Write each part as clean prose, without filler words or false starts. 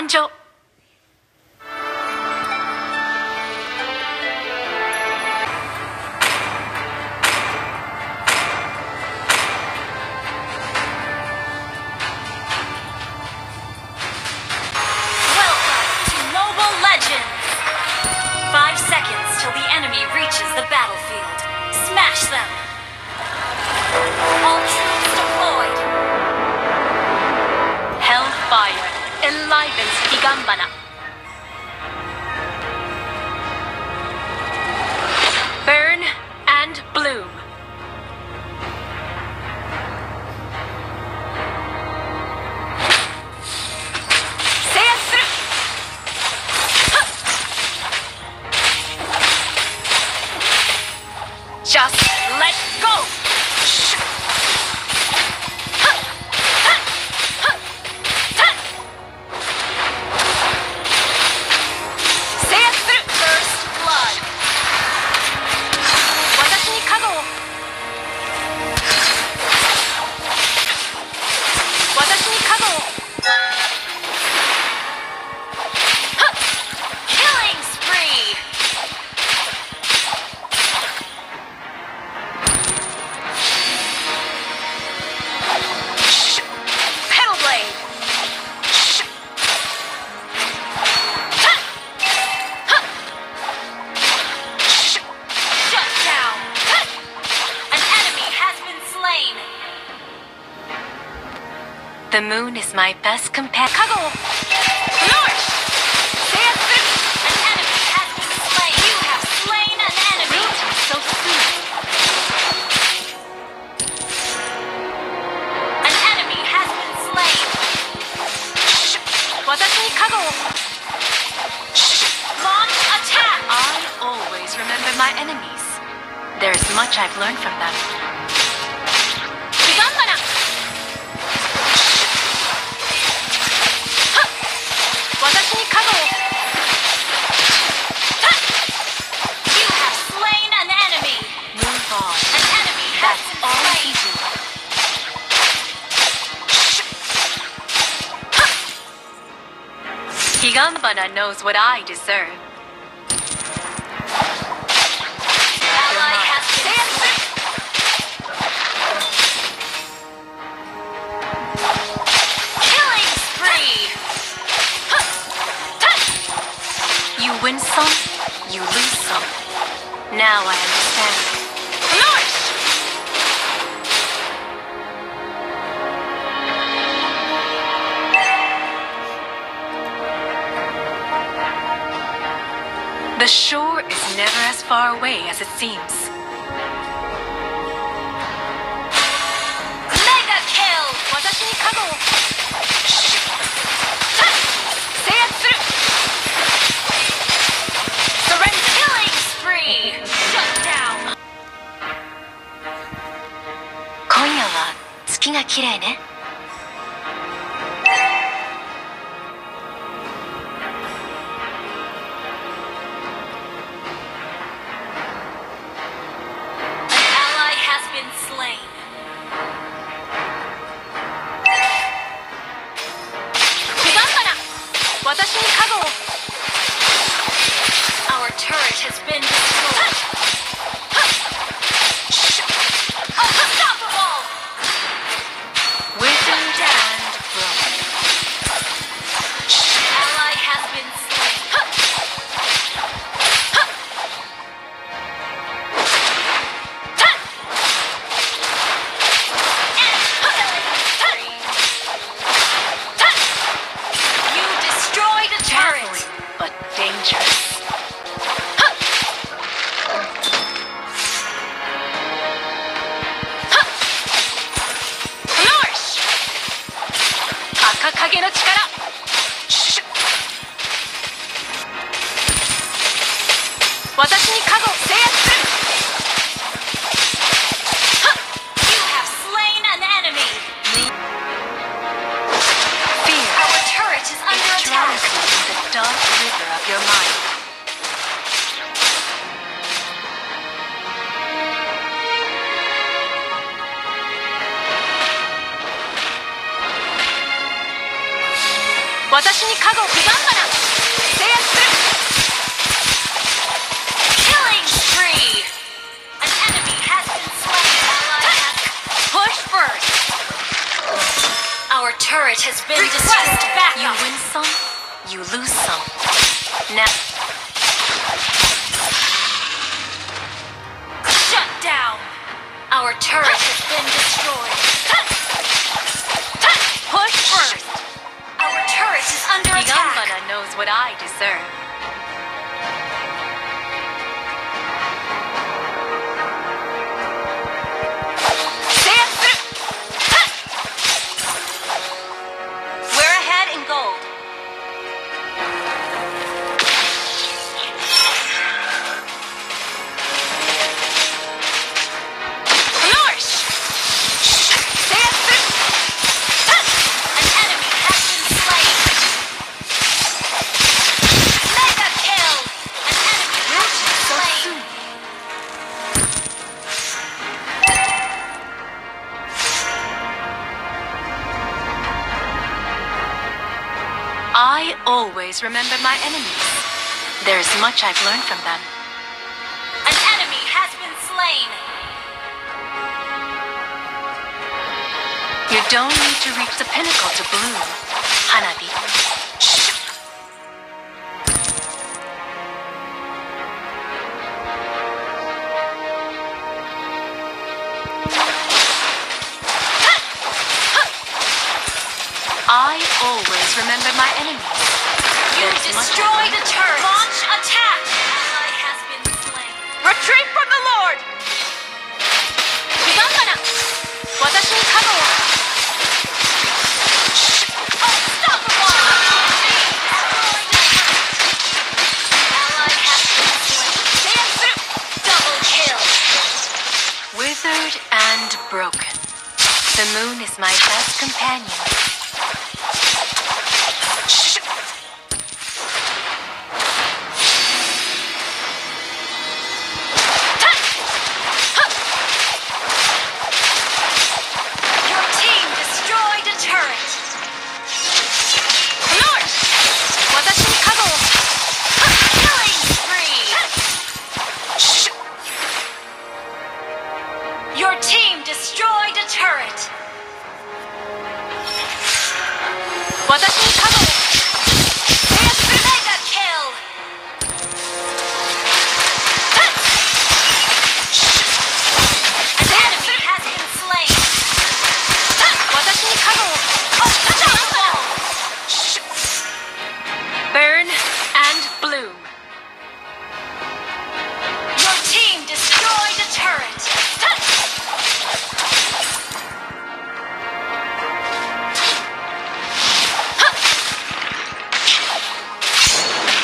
参上。Burn and bloom. Just let go. The moon is my best companion. Nourish! An enemy has been slain. You have slain an enemy. So soon. An enemy has been slain. Launch attack. I always remember my enemies. There is much I've learned from them. Higambana knows what I deserve. Ally has been killing spree. You win some, you lose some. Now I understand. The shore is never as far away as it seems. Mega kill! Surrender! Killing spree! Shut down! 今夜は月が綺麗ね。Our turret has been destroyed. Unstoppable! 私に加護を刻んだな。制圧する。Killing spree. An enemy has been slain. Push first. Our turret has been destroyed. You win some, you lose some. Now. Shut down. Our turret has been destroyed. Push first. Our turret is under attack. Higambana knows what I deserve. We're ahead in gold. I always remember my enemies. There's much I've learned from them. An enemy has been slain. You don't need to reach the pinnacle to bloom, Hanabi. I always remember my enemies. You destroyed a turret. Launch attack. Ally has been slain. Retreat from the Lord. Higambana. Watashi ni kago wo. Unstoppable. Ally has been slain. Double kill. Withered and broken. The moon is my best companion. Your team destroyed a turret. Watashi ni kago. Mega kill. An enemy has been slain. Watashi ni kago. Burn and bloom. Your team destroyed a turret.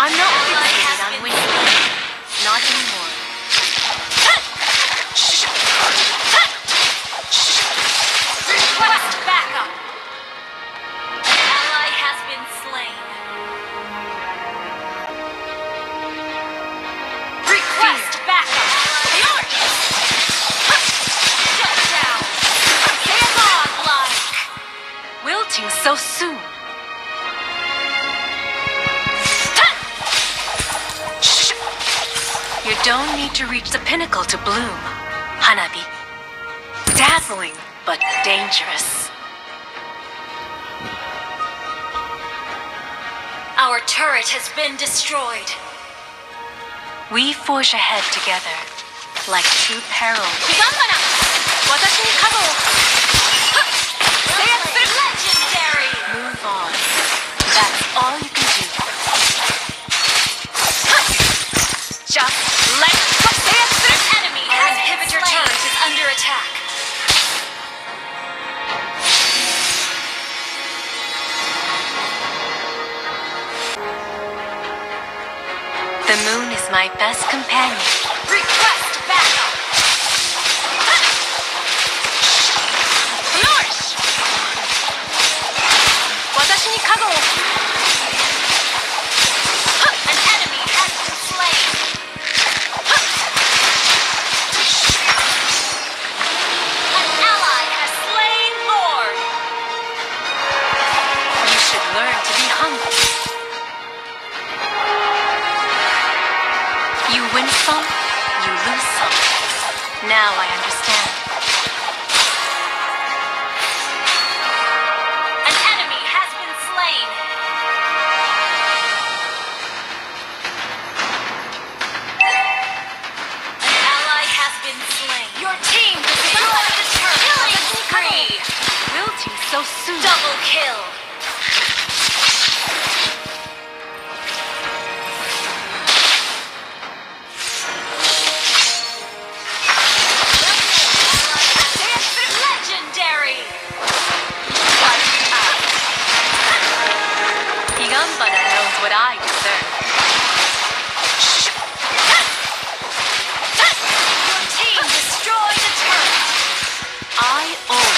I'm not fixated on winning. Not anymore. Request backup. An ally has been slain. Request backup. Shut down. Godlike. Wilting so soon. You don't need to reach the pinnacle to bloom, Hanabi. Dazzling, but dangerous. Our turret has been destroyed. We forge ahead together, like two perils. Higambana! Watashi ni kago wo. Legendary! Move on. That's all you can do. Just let go. An enemy has inhibitor turret is under attack. The moon is my best companion. Request backup. Flourish. Watashi ni kago wo. An enemy has been slain. An ally has slain more. You should learn to be hungry. win some, you lose some. Now I understand. An enemy has been slain. An ally has been slain. Your team destroyed the turret. Killing spree. Wilting so soon. Double kill. Legendary. Higambana knows what I deserve. Your team destroyed the turret. I own